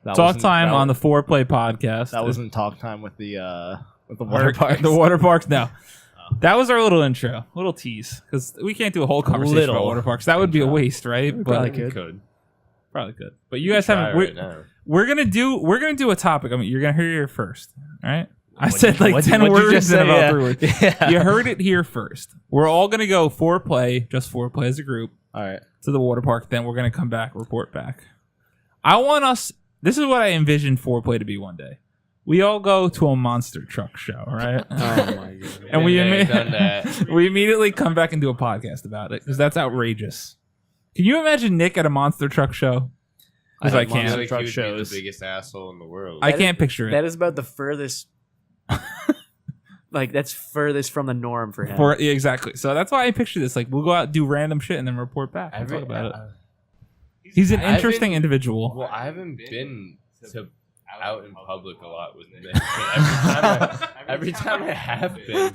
Talk time on the Foreplay podcast. That wasn't talk time with the water parks. The water parks, no. That was our little intro, little tease, because we can't do a whole conversation about water parks. That would be a waste, right? Probably could. Probably could. But you guys haven't. We're gonna do a topic. I mean, you're gonna hear it here first, all right? I said like 10 words and about 3 words. Yeah. You heard it here first. We're all gonna go Foreplay, just Foreplay as a group. All right. To the water park. Then we're gonna come back, report back. I want us. This is what I envisioned Foreplay to be one day. We all go to a monster truck show, right? Oh my god! And we immediately come back and do a podcast about it because that's outrageous. Can you imagine Nick at a monster truck show? Because I can't. Monster truck shows. The biggest asshole in the world. I can't picture it. That is about the furthest. Like that's furthest from the norm for him. Yeah, exactly. So that's why I picture this. Like we'll go out, do random shit, and then report back. And talk about it. He's an interesting individual. Well, I haven't been out in public a lot with Nick. Every time I have been,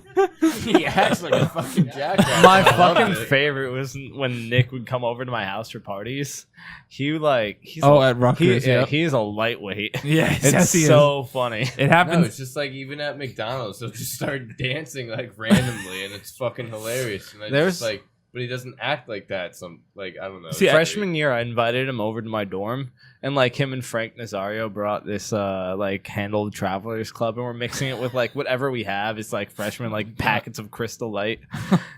he acts like a fucking jackass. My fucking favorite was when Nick would come over to my house for parties. He's at Rutgers. He's a lightweight. Yeah, it's so funny. It happens. No, it's just like even at McDonald's, he'll just start dancing like randomly, and it's fucking hilarious. And just like. But he doesn't act like that. I don't know. See, freshman year, I invited him over to my dorm, and like him and Frank Nazario brought this like Handle Travelers Club, and we're mixing it with like whatever we have. It's like freshman like packets of Crystal Light,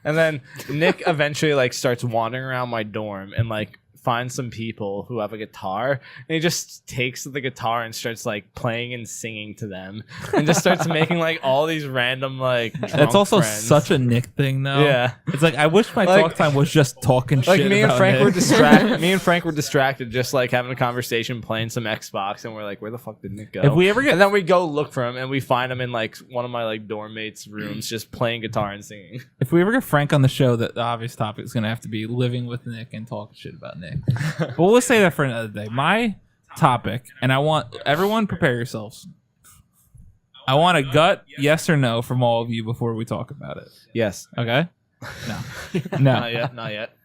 and then Nick eventually like starts wandering around my dorm and like finds some people who have a guitar, and he just takes the guitar and starts like playing and singing to them, and just starts making like all these random like drunk That's also friends. such a Nick thing, though. Yeah, it's like I wish my talk time was just talking like shit. Me and about Frank Nick. were distracted. Me and Frank were distracted, just like having a conversation, playing some Xbox, and we're like, "Where the fuck did Nick go?" If we ever get, and then we go look for him, and we find him in like one of my like dorm mates' rooms, just playing guitar and singing. If we ever get Frank on the show, the obvious topic is going to have to be living with Nick and talking shit about Nick. But let's say that for another day. My topic, and I want everyone prepare yourselves. I want a gut yes or no from all of you before we talk about it. Yes. Okay? No. Not yet.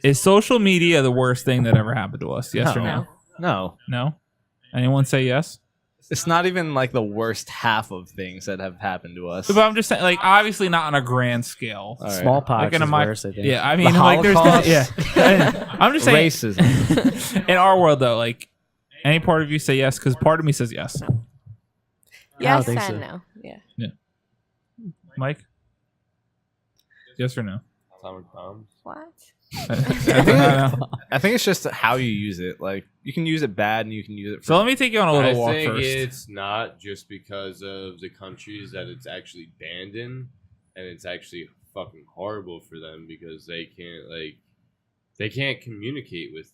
Is social media the worst thing that ever happened to us? Yes or no? No. Anyone say yes? It's not even like the worst half of things that have happened to us. But I'm just saying, like, obviously not on a grand scale. Right. Smallpox is worse, I think. Yeah, I mean, the like, there's Holocaust? I'm just saying, racism. In our world, though, like, any part of you say yes? Because part of me says yes. Yes think and so. no. Yeah. Mike? Yes or no? Atomic bombs. What? I think it's just how you use it. Like you can use it bad, and you can use it. So let me take you on a little walk I think first. it's not just because of the countries that it's actually banned in, and it's actually fucking horrible for them because they can't communicate with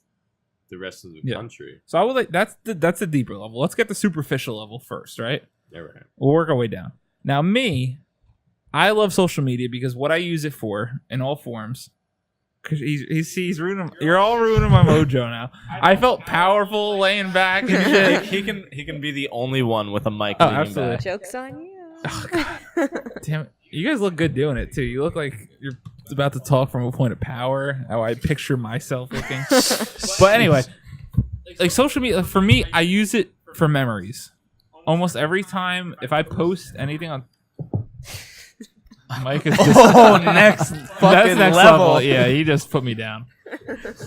the rest of the country. So I would like that's the deeper level. Let's get the superficial level first, right? Yeah, right. We'll work our way down. Now, I love social media because what I use it for in all forms. Because he's ruining. You're all ruining my mojo now. I felt powerful laying back and shit. he can be the only one with a mic. Oh, absolutely. Joke's on you. Oh, God. Damn it! You guys look good doing it too. You look like you're about to talk from a point of power. How I picture myself looking. But anyway, like social media for me, I use it for memories. Almost every time, if I post anything on. Mike is just next fucking next level. Yeah, he just put me down.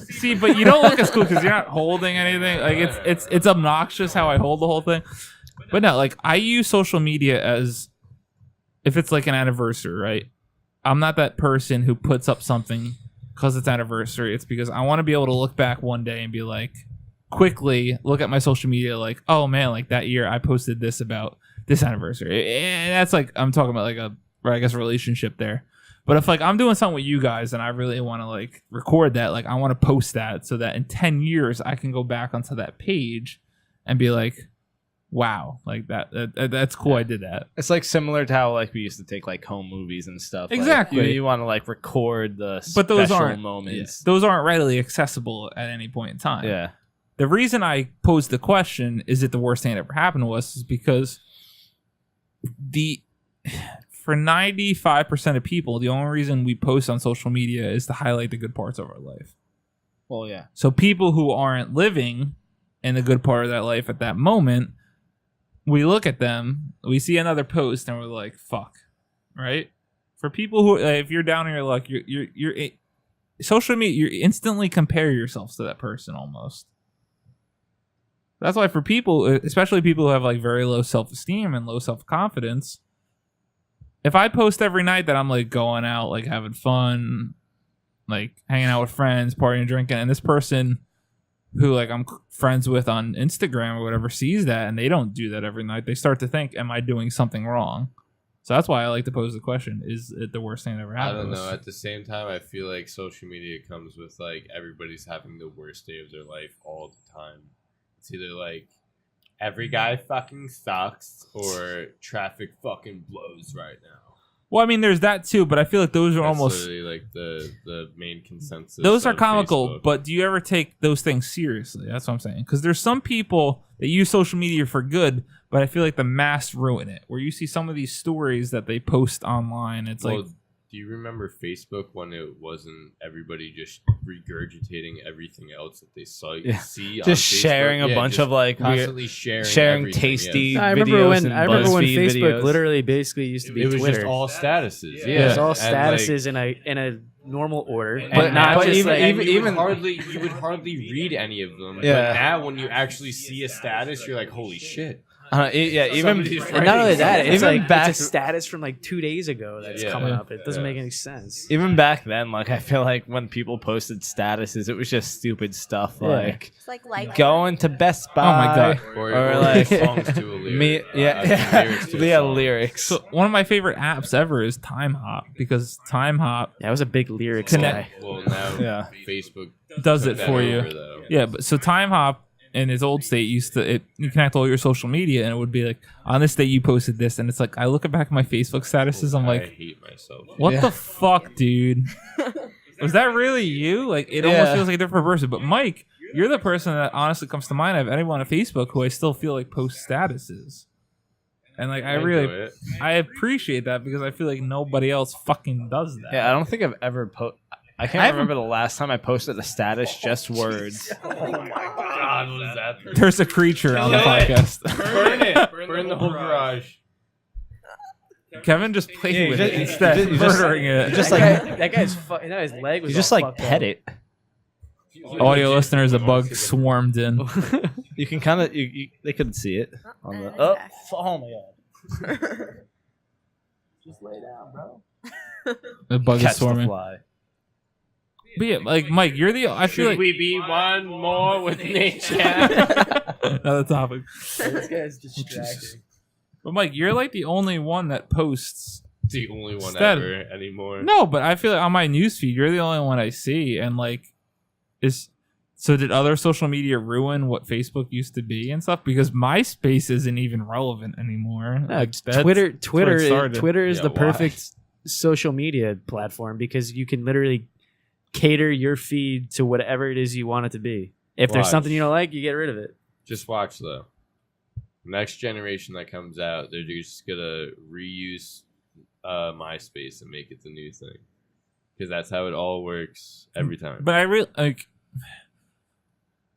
See, but you don't look as cool because you're not holding anything. Like it's obnoxious how I hold the whole thing. But no, like I use social media as if it's like an anniversary, right? I'm not that person who puts up something because it's anniversary. It's because I want to be able to look back one day and be like, quickly look at my social media, like, oh man, like that year I posted this about this anniversary. And that's like I'm talking about like a relationship there. But if like I'm doing something with you guys and I really want to like record that, like I want to post that so that in 10 years I can go back onto that page and be like, wow, like that's cool. I did that. It's like similar to how like we used to take like home movies and stuff. Exactly. Like, you want to like record the but those special aren't moments. Those aren't readily accessible at any point in time. Yeah. The reason I posed the question, is it the worst thing that ever happened to us, is because for 95% of people, the only reason we post on social media is to highlight the good parts of our life. Well, yeah. So people who aren't living in the good part of that life at that moment, we look at them, we see another post, and we're like, "Fuck," right? For people who, if you're down in your luck, you're social media, you instantly compare yourselves to that person almost. That's why for people, especially people who have like very low self-esteem and low self-confidence, if I post every night that I'm like going out, like having fun, like hanging out with friends, partying, drinking, and this person who like I'm friends with on Instagram or whatever sees that and they don't do that every night, they start to think, am I doing something wrong? So that's why I like to pose the question, is it the worst thing that ever I happened? don't know. At the same time, I feel like social media comes with like everybody's having the worst day of their life all the time. It's either like every guy fucking sucks or traffic fucking blows right now. Well, I mean, there's that too, but I feel like those are That's almost... literally like the main consensus. Those are on comical, Facebook. but do you ever take those things seriously? That's what I'm saying. Because there's some people that use social media for good, but I feel like the mass ruin it. Where you see some of these stories that they post online, it's Well, like... do you remember Facebook when it wasn't everybody just regurgitating everything else that they saw? Yeah. See, on Just Facebook? sharing a Yeah, bunch just of like constantly sharing everything, tasty yes. I remember videos when and I remember when BuzzFeed Facebook videos. literally basically used to be It was Twitter. just all statuses. Yeah, It was all And, like, statuses in a normal order, And But not now just even, like and you even- you would hardly read any of them. Yeah. But now when you actually see a status, you're like, holy shit. Even Somebody's and not only that, it's even like back it's a status from like 2 days ago that's Yeah. coming up. It doesn't Yeah. make any sense. even back then, like I feel like when people posted statuses, it was just stupid stuff Yeah. like It's like going to Best Buy. Oh my God. Or like songs to a lyric. me, Lyrics to a yeah, song. lyrics. So one of my favorite apps ever is Time Hop, because Time Hop Yeah, I was a big lyrics Connect- guy. Well, now Yeah. Facebook does took it that for you. over, though. Yeah, but so Time Hop in its old state used to you connect all your social media and it would be like, on this day you posted this, and it's like I look back at my Facebook statuses, I'm I like, hate myself. what Yeah. the fuck, dude? Was that really you? Like, it almost Yeah. feels like a different person. But Mike, you're the person that honestly comes to mind of anyone on Facebook who I still feel like posts statuses. And like I enjoy really it. I appreciate that because I feel like nobody else fucking does that. Yeah, I don't think I've ever I can't I haven't- remember the last time I posted a status, just words. God, what is that? There's a creature on the Kill it. podcast. Burn it. Burn the whole garage. Kevin just played Yeah, with you it just- instead you of just- murdering it. just that guy's his leg was You just all like fucked pet up. it. Audio listeners, a bug swarmed in. You can kind of they couldn't see it. On the, Oh, oh my god! Just lay down, bro. The bug is Catch the swarming. fly. But yeah, like Mike, you're the. I feel like we be one more with nature? another topic. This guy's distracting. But Mike, you're like the only one that posts. The only one Instead- ever anymore. No, but I feel like on my newsfeed, you're the only one I see, and like, is so did other social media ruin what Facebook used to be and stuff? Because MySpace isn't even relevant anymore. No, Like, that's- Twitter that's where it started. Twitter is Yeah, the why? perfect social media platform because you can literally cater your feed to whatever it is you want it to be. If there's Watch. something you don't like, you get rid of it. Just watch though. Next generation that comes out, they're just gonna reuse MySpace and make it the new thing, because that's how it all works every time. But I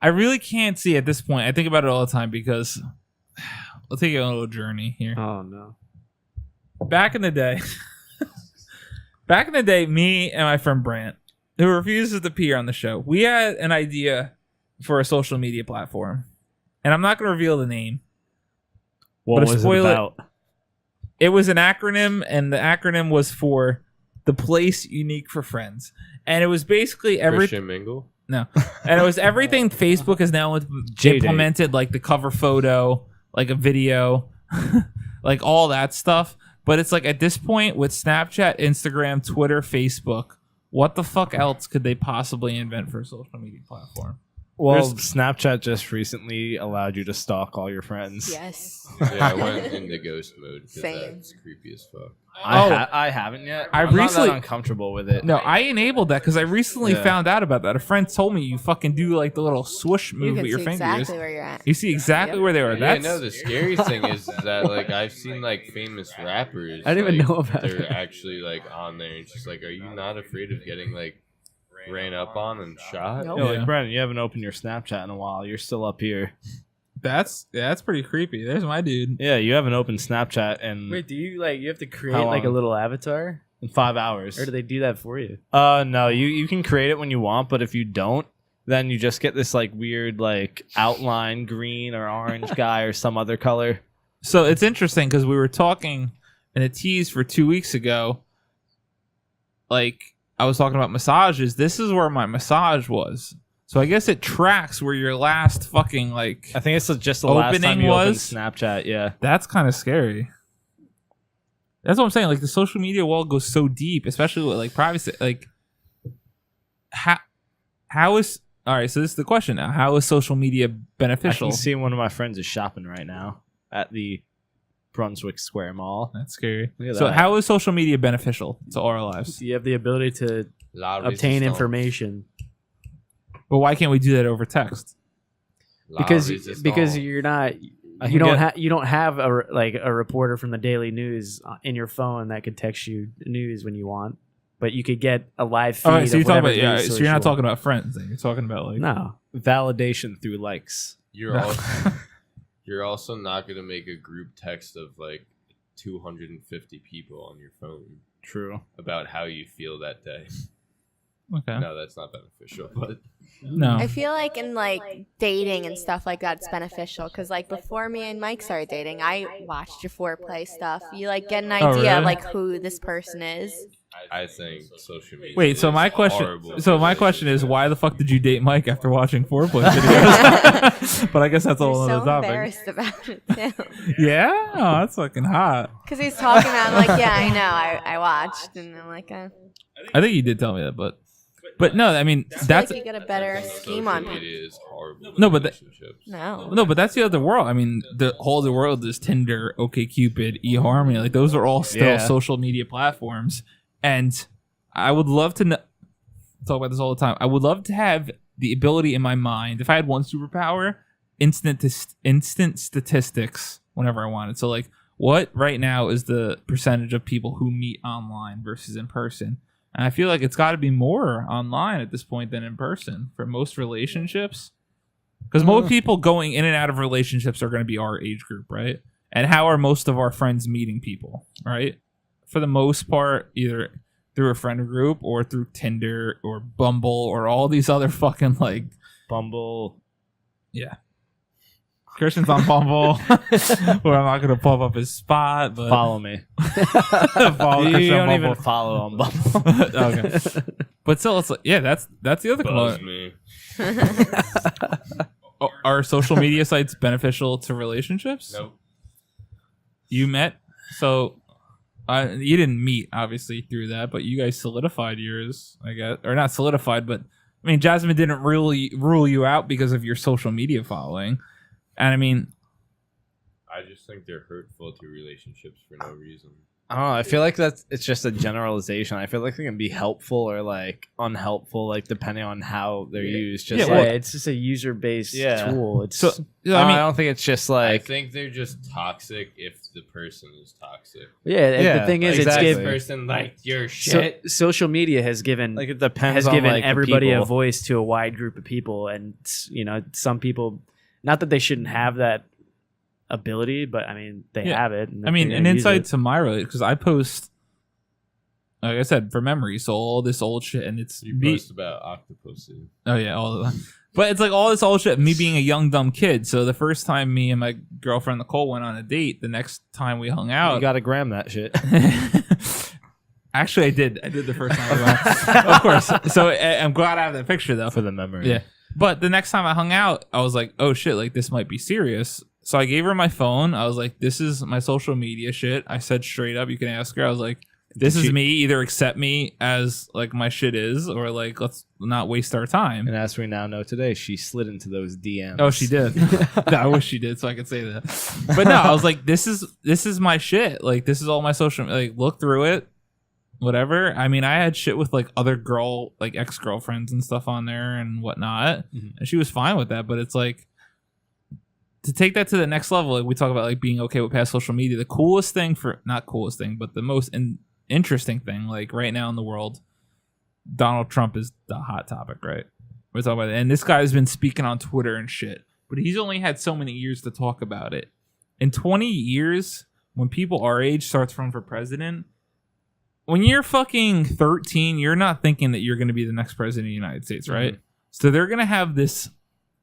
really can't see at this point. I think about it all the time because I'll take you on a little journey here. Oh no. Back in the day, me and my friend Brant, who refuses to appear on the show, we had an idea for a social media platform, and I'm not going to reveal the name. What But to was spoil it it- about? It was an acronym, and the acronym was for the place unique for friends, and it was basically Christian Mingle. No, and it was everything Facebook has now J-Date. implemented, like the cover photo, like a video, like all that stuff. But it's like at this point with Snapchat, Instagram, Twitter, Facebook, what the fuck else could they possibly invent for a social media platform? Well, There's- Snapchat just recently allowed you to stalk all your friends. Yes. Yeah, I went into ghost mode because Same. that's creepy as fuck. I haven't yet. I I'm not recently- that uncomfortable with it. No, I enabled that because I recently Yeah. found out about that. A friend told me you fucking do like the little swoosh You move can with your see fingers. exactly where you're at. You see exactly where they are. Yeah, That's no. The scary thing is that like I've seen like famous rappers. I didn't even like, know about they're it. actually like on there. And it's just like, are you not afraid of getting like ran up on and shot. Nope. Yo, Yeah. like Brennan, you haven't opened your Snapchat in a while. You're still up here. That's pretty creepy. There's my dude. Yeah, you haven't opened Snapchat in Wait, do you you have to create How like a long? little avatar, in 5 hours. or do they do that for you? No, you can create it when you want, but if you don't, then you just get this like weird like outline green or orange guy or some other color. So it's interesting because we were talking in a tease for 2 weeks ago. Like I was talking about massages. This is where my massage was. So I guess it tracks where your last fucking like. I think it's just the last time Opening you opened was- Snapchat. Yeah. That's kind of scary. That's what I'm saying. Like the social media world goes so deep, especially with like privacy. Like, how is all right? So this is the question now. How is social media I beneficial? can see one of my friends is shopping right now at the Brunswick Square Mall. That's scary. Look at So that. how is social media beneficial to our lives? You have the ability to La obtain resistance. information But why can't we do that over text? La because resistance. you're not. I You can don't have a reporter from the Daily News in your phone that could text you news when you want, but you could get a live feed. All right, so of you're talking whatever about news So source you're not you want. talking about friends. Then you're talking about like No, validation through likes. You're also, you're also not gonna make a group text of like 250 people on your phone True. about how you feel that day. Okay. No, that's not beneficial. But No. I feel like in like dating and stuff like that's beneficial because like before me and Mike started dating, I watched your foreplay stuff. You like get an idea really? of like who this person is. I think social media. Wait, so is my question horrible so for my question is relationships. why the fuck did you date Mike after watching foreplay videos? But I guess that's a I'm whole so other topic. embarrassed about it too. Yeah? Oh, that's fucking hot. Because he's talking about it, I'm like, yeah, I know, I watched, and I'm like, I think you did tell me that, but no, I mean I feel that's like you get a better scheme Social on people. media is horrible. No, for but relationships. No. but that's the other world. I mean, the whole other world is Tinder, OkCupid, eHarmony. Like those are all still Yeah. social media platforms. And I would love to talk about this all the time. I would love to have the ability in my mind, if I had one superpower, instant statistics whenever I wanted. So like what right now is the percentage of people who meet online versus in person? And I feel like it's got to be more online at this point than in person for most relationships. Because most people going in and out of relationships are going to be our age group, right? And how are most of our friends meeting people, right? For the most part, either through a friend group or through Tinder or Bumble or all these other fucking like, Bumble. yeah. Christian's on Bumble, where I'm not going to pop up his spot, but Follow me. follow You Christian on don't even Bumble. follow on Bumble. Okay. But still, it's like, yeah, that's the other Buzz component. me. Are social media sites beneficial to relationships? Nope. You met, so you didn't meet obviously through that, but you guys solidified yours, I guess, or not solidified, but I mean, Jasmine didn't really rule you out because of your social media following, and I mean, I just think they're hurtful to relationships for no reason. I don't know. I feel like it's just a generalization. I feel like they can be helpful or like unhelpful, like depending on how they're used. Just Yeah, like, it's just a user-based Yeah. tool. It's so I I mean, don't think it's just I like think they're just toxic if the person is toxic. the thing is, Like, exactly. this it's given. person liked your shit. Social media has given it depends on given like, the everybody a people. voice to a wide group of people, and some people, not that they shouldn't have that ability, but I mean they Yeah. have it. And I mean, they an use insight it. to my relate because I post, like I said, for memory, so all this old shit, and it's You me. post about octopussy. Oh yeah, all of that. But it's like all this old shit. Me being a young dumb kid. So the first time me and my girlfriend Nicole went on a date, the next time we hung out, You gotta gram that shit. actually I did the first time we went. Of course. So I'm glad I have that picture though. For the memory. Yeah. But the next time I hung out, I was like, oh shit, like this might be serious. So I gave her my phone. I was like, this is my social media shit. I said straight up, you can ask her. I was like, this is me. Either accept me as like my shit is, or like let's not waste our time. And as we now know today, she slid into those DMs. Oh, she did. I wish she did, so I could say that. But no, I was like, this is my shit. Like this is all my social. Like look through it, whatever. I mean, I had shit with like other like ex girlfriends and stuff on there and whatnot, and she was fine with that. But it's like to take that to the next level. Like, we talk about like being okay with past social media. The coolest thing not coolest thing, but the most interesting thing, like right now in the world, Donald Trump is the hot topic, right? We're talking about it. And this guy's been speaking on Twitter and shit, but he's only had so many years to talk about it. In 20 years, when people our age starts running for president, when you're fucking 13, you're not thinking that you're going to be the next president of the United States, right? Mm-hmm. So they're going to have this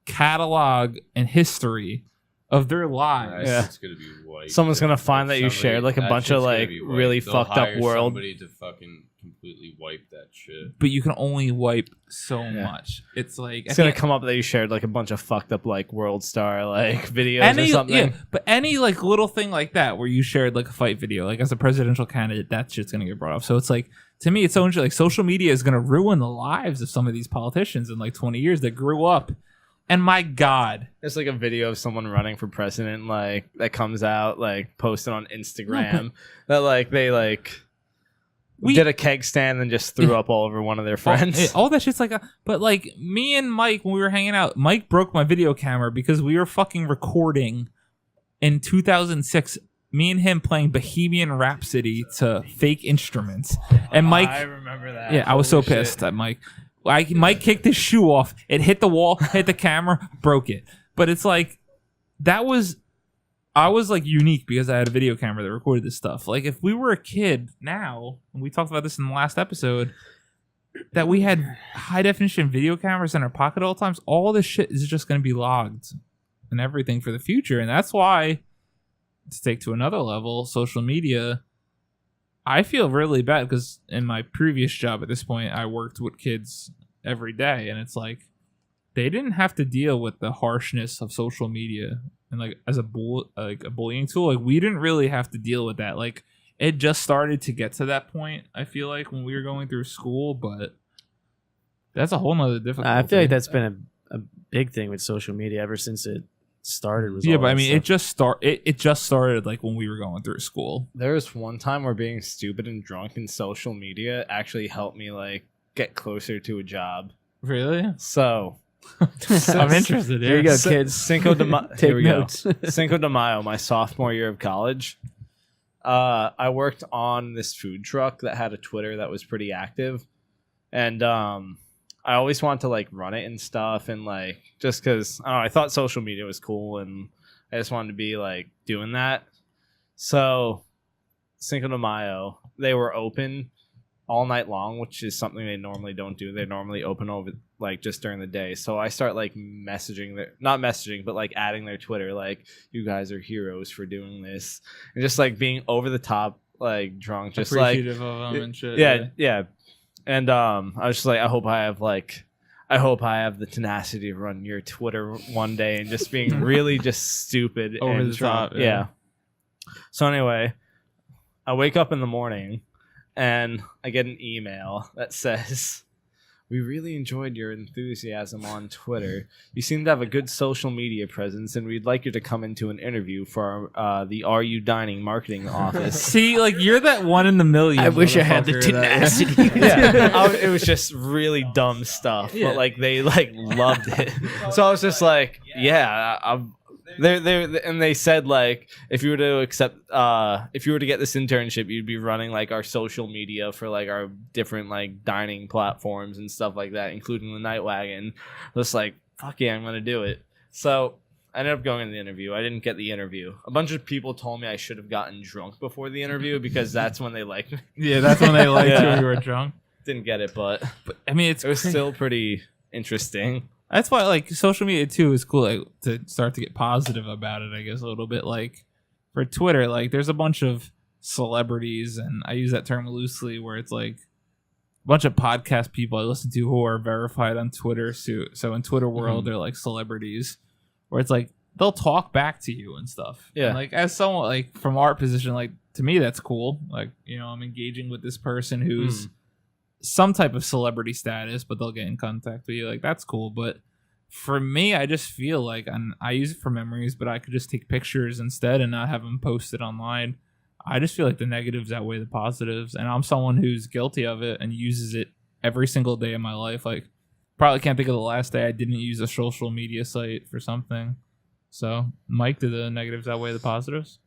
catalog and history of their lives. Yeah. It's gonna be white. Someone's gonna find that you shared like a bunch of like really fucked up world. Somebody to fucking completely wipe that shit. But you can only wipe so much. It's like it's gonna come up that you shared like a bunch of fucked up like World Star like videos or something. Yeah, but any like little thing like that where you shared like a fight video, like as a presidential candidate, that shit's gonna get brought up. So it's like, to me, it's so interesting. Like social media is gonna ruin the lives of some of these politicians in like 20 years that grew up. And my God, there's like a video of someone running for president, like that comes out, like posted on Instagram that like they like did a keg stand and just threw up all over one of their friends. All that shit's like, but like me and Mike, when we were hanging out, Mike broke my video camera because we were fucking recording in 2006. Me and him playing Bohemian Rhapsody to fake instruments, and Mike. I remember that. Yeah, I was so pissed at Mike. Mike kicked his shoe off. It hit the wall, hit the camera, broke it. But it's like, I was like unique because I had a video camera that recorded this stuff. Like if we were a kid now, and we talked about this in the last episode, that we had high definition video cameras in our pocket all the times, all this shit is just going to be logged and everything for the future. And that's why, to take to another level, social media, I feel really bad because in my previous job at this point, I worked with kids every day, and it's like they didn't have to deal with the harshness of social media and like as a bullying tool. Like we didn't really have to deal with that. Like it just started to get to that point. I feel like when we were going through school, but that's a whole nother difficulty. I feel like that's been a big thing with social media ever since it started. Was but I mean, it just started like when we were going through school. There was one time where being stupid and drunk in social media actually helped me like get closer to a job. Really? So I'm interested. Here you go, kids. Cinco de Mayo. Take notes. Cinco de Mayo, my sophomore year of college. I worked on this food truck that had a Twitter that was pretty active, and I always wanted to like run it and stuff, and like just because I thought social media was cool, and I just wanted to be like doing that. So Cinco de Mayo, they were open all night long, which is something they normally don't do. They normally open over like just during the day. So I start like not messaging, but like adding their Twitter, like, you guys are heroes for doing this, and just like being over the top, like drunk, just appreciative like of them and shit. Yeah. And I was just like, I hope I have the tenacity to run your Twitter one day, and just being really just stupid over and the top. Yeah. So anyway, I wake up in the morning and I get an email that says, "We really enjoyed your enthusiasm on Twitter. You seem to have a good social media presence, and we'd like you to come into an interview for the Are You Dining marketing office." See, like you're that one in the million. I wish I had the tenacity. It was just really dumb stuff, but like they like loved it. So I was just like, yeah, and they said like if you were to get this internship, you'd be running like our social media for like our different like dining platforms and stuff like that, including the Night Wagon. Just like, fuck yeah, I'm gonna do it. So I ended up going to the interview. I didn't get the interview. A bunch of people told me I should have gotten drunk before the interview because that's when they liked me. Yeah, that's when they liked you when you were drunk. Didn't get it, but I mean, it was still pretty interesting. That's why, like, social media too is cool, like, to start to get positive about it. I guess a little bit, like, for Twitter, like, there's a bunch of celebrities, and I use that term loosely, where it's like a bunch of podcast people I listen to who are verified on Twitter. So in Twitter world, they're like celebrities, where it's like they'll talk back to you and stuff. Yeah. And, like, as someone like from our position, like, to me, that's cool. Like, you know, I'm engaging with this person who's some type of celebrity status, but they'll get in contact with you. Like, that's cool. But for me, I just feel like, and I use it for memories, but I could just take pictures instead and not have them posted online. I just feel like the negatives outweigh the positives, and I'm someone who's guilty of it and uses it every single day of my life. Like, probably can't think of the last day I didn't use a social media site for something. So, Mike, do the negatives outweigh the positives?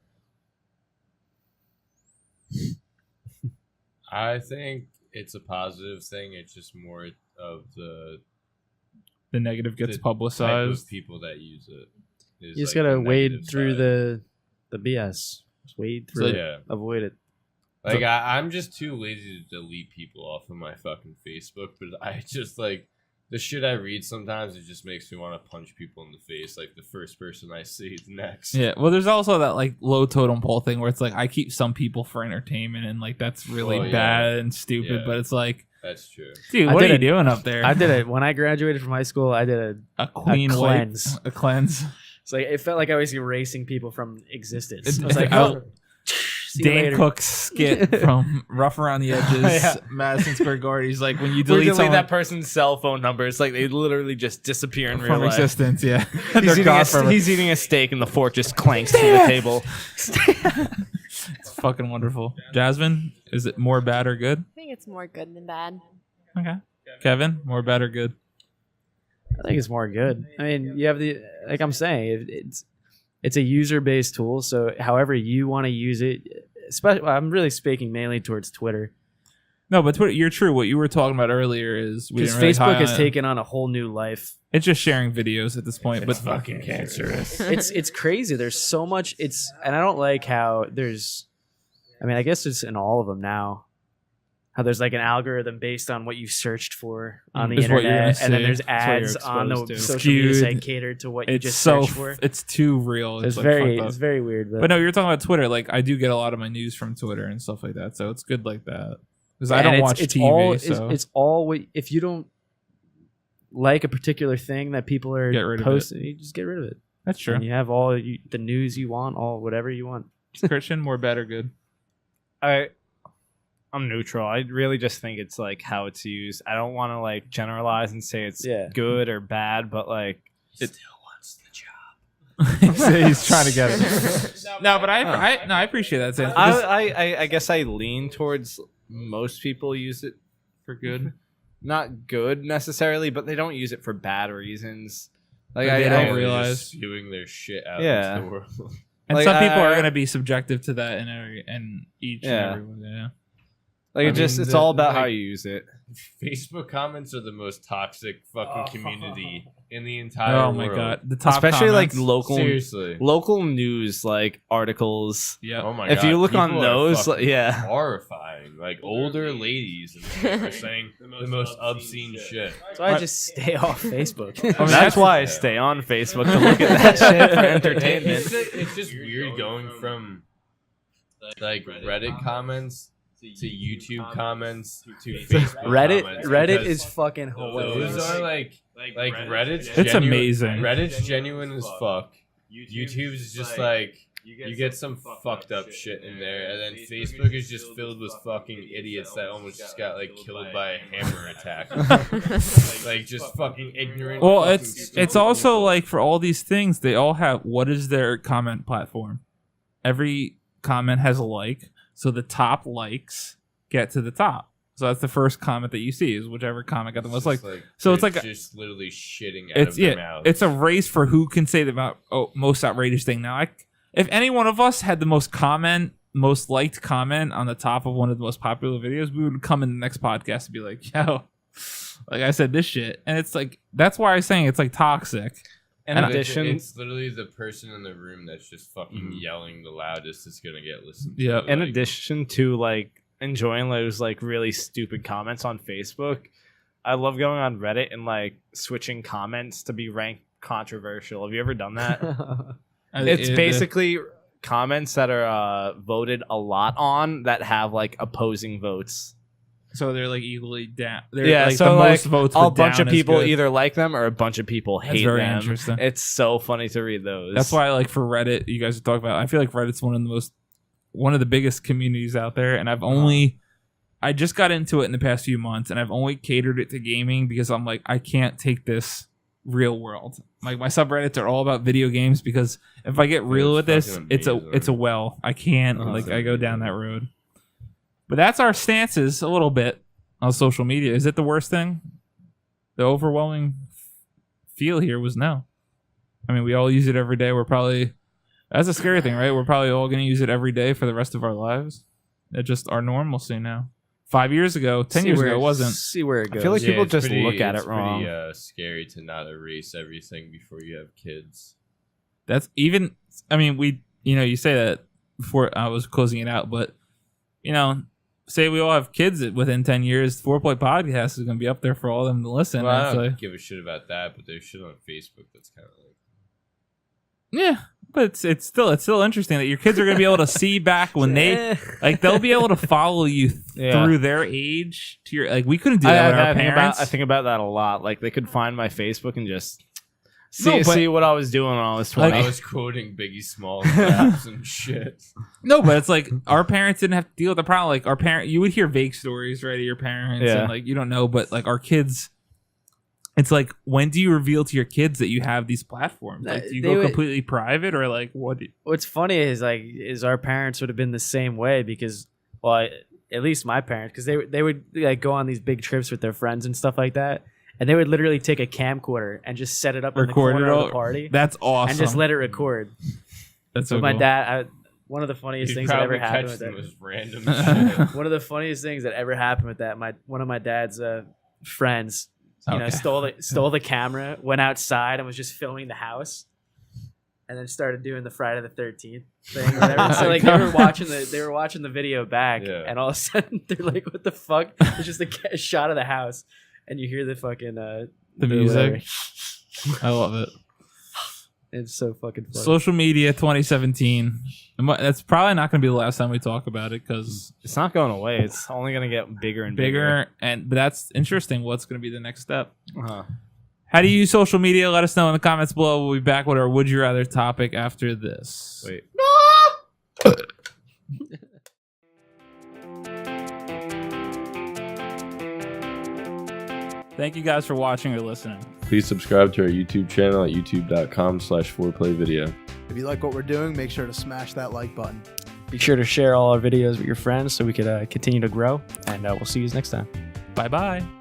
I think it's a positive thing. It's just more of the negative gets type publicized. of people that use it. You just gotta wade through the BS. Just wade through it. Yeah. Avoid it. Like I'm just too lazy to delete people off of my fucking Facebook, but I just like the shit I read sometimes. It just makes me want to punch people in the face. Like the first person I see is next. Yeah, well, there's also that like low totem pole thing where it's like I keep some people for entertainment, and like that's really bad and stupid. Yeah. But it's like, That's true. dude, I what are did you it. doing up there? I did it when I graduated from high school. I did a clean cleanse. wipe, a cleanse. It's like it felt like I was erasing people from existence. It's I was like, out. oh, see you Dan later. Cook's skit from Rough Around the Edges, Yeah. Madison Square Garden. He's like, when you We delete delete someone that person's cell phone number. It's like they literally just disappear in real from life. existence, yeah. He's They're eating, gone forever. he's eating a steak and the fork just clanks to the table. It's fucking wonderful. Jasmine, is it more bad or good? I think it's more good than bad. Okay. Kevin, more bad or good? I think it's more good. I mean, you have the like I'm saying, it's a user based tool. So however you want to use it, especially I'm really speaking mainly towards Twitter No, but Twitter, you're true. What you were talking about earlier is we because didn't really Facebook high has on it. taken on a whole new life. It's just sharing videos at this point, but fucking cancerous. It's crazy. There's so much. And I don't like how there's. I mean, I guess it's in all of them now. How there's like an algorithm based on what you searched for on the Is what you're internet, gonna and then see. there's It's what you're ads on the exposed to. social media Skewed. site catered to what you it's just so searched for. it's too real. It's like very fucked up. it's very weird. But no, you're talking about Twitter. Like I do get a lot of my news from Twitter and stuff like that, so it's good like that. Because I And don't it's- watch it's TV, all, so it's all what if you don't like a particular thing that people are Get rid of posting, you just get rid of it. that's true. And you have all the news you want, all whatever you want. Christian, more bad or good? I'm neutral. I really just think it's like how it's used. I don't want to like generalize and say it's Yeah. good or bad, but like Still wants the job. He's trying to get it. No, but I appreciate that. Sam. Just I guess I lean towards most people use it for good. not good necessarily, but they don't use it for bad reasons. Like They I don't don't They're realize. just spewing their shit out Yeah. into the world. And Like, some people are I- going to be subjective to that in each Yeah. and every one. Yeah. like I it just mean, it's the- all about how like- you use it. Facebook comments are the most toxic fucking community in the entire Oh world. my god, the top Especially comments. like Seriously. local news like articles. Yep. Oh my If god. you look on people are those, fucking yeah. horrifying. Like older ladies and are saying the most obscene shit. So I just stay off Facebook. That's why I stay on Facebook to look at that shit for entertainment. It's just weird going from like Reddit comments to YouTube comments to Facebook Reddit comments Reddit because is fucking hilarious. those are like Reddit's It's genuine, amazing. Reddit's genuine as fuck. YouTube's just like you get some fucked up shit in there, and then Facebook is just filled with fucking idiots that almost just got like killed by a hammer attack. Like just fucking ignorant. Well, fucking it's stupid also people. like for all these things, they all have what is their comment platform? Every comment has a like, so the top likes get to the top. So that's the first comment that you see is whichever comment got the most It's like. just So it's they're like just literally shitting out It's of their yeah, mouth. it's a race for who can say the most outrageous thing. Now, if any one of us had the most liked comment on the top of one of the most popular videos, we would come in the next podcast and be like, "Yo, like I said this shit," and it's like that's why I'm saying it's like toxic. In And addition, it's literally the person in the room that's just fucking yelling the loudest that's gonna get listened to. Yeah. in Like, addition to like enjoying those like really stupid comments on Facebook, I love going on Reddit and like switching comments to be ranked controversial. Have you ever done that? It's basically comments that are voted a lot on that have like opposing votes. so they're like equally down. They're Yeah, like so the like most votes. a but bunch down of is people good. either like them or a bunch of people That's hate very them. interesting. It's so funny to read those. That's why, like for Reddit, you guys are talking about. I feel like Reddit's one of the biggest communities out there, and I just got into it in the past few months, and I've only catered it to gaming because I'm like, I can't take this real world. Like my subreddits are all about video games because if I get real with it's this, fucking it's a amazing. well. I can't I go down that road. But that's our stances a little bit on social media. Is it the worst thing? The overwhelming feel here was no. I mean, we all use it every day. That's a scary thing, right? We're probably all going to use it every day for the rest of our lives. It's just our normalcy now. 5 years ago, 10 See years where ago, it wasn't. See where it goes. I feel like people it's just look at it's it wrong. Pretty scary to not erase everything before you have kids. That's even. I mean, you say that before I was closing it out, but say we all have kids within 10 years, Foreplay Podcast is going to be up there for all of them to listen. Well, I actually. don't give a shit about that, but there's shit on Facebook that's kind of like. Yeah, but it's still interesting that your kids are going to be able to see back when they they'll be able to follow you through their age to your we couldn't do that with our parents. I think about that a lot. Like they could find my Facebook and just see what I was doing when I was 20. I was quoting Biggie Smalls raps and shit. No, but it's like our parents didn't have to deal with the problem. Like our parent, you would hear vague stories, right, of your parents, and like you don't know. But like our kids, it's like, when do you reveal to your kids that you have these platforms? Like, do you go completely private, or like what? What's funny is our parents would have been the same way because, well, at least my parents, because they would like go on these big trips with their friends and stuff like that. And they would literally take a camcorder and just set it up in the corner of the party. That's awesome. And just let it record. That's so my cool. dad, one of the funniest things that ever happened with that. Was random shit. One of the funniest things that ever happened with that. One of my dad's friends, stole the camera, went outside and was just filming the house, and then started doing the Friday the 13th thing. Or whatever. So like they were watching the video back, and all of a sudden they're like, "What the fuck?" It's just a shot of the house. And you hear the fucking the music. I love it. It's so fucking funny. Social media 2017. That's probably not going to be the last time we talk about it because it's not going away. It's only going to get bigger and bigger. But that's interesting. What's going to be the next step? Uh-huh. How do you use social media? Let us know in the comments below. We'll be back with our Would You Rather topic after this. Wait. Thank you guys for watching or listening. Please subscribe to our YouTube channel at youtube.com/4playvideo. If you like what we're doing, make sure to smash that like button. Be sure to share all our videos with your friends so we could continue to grow. And we'll see you next time. Bye-bye.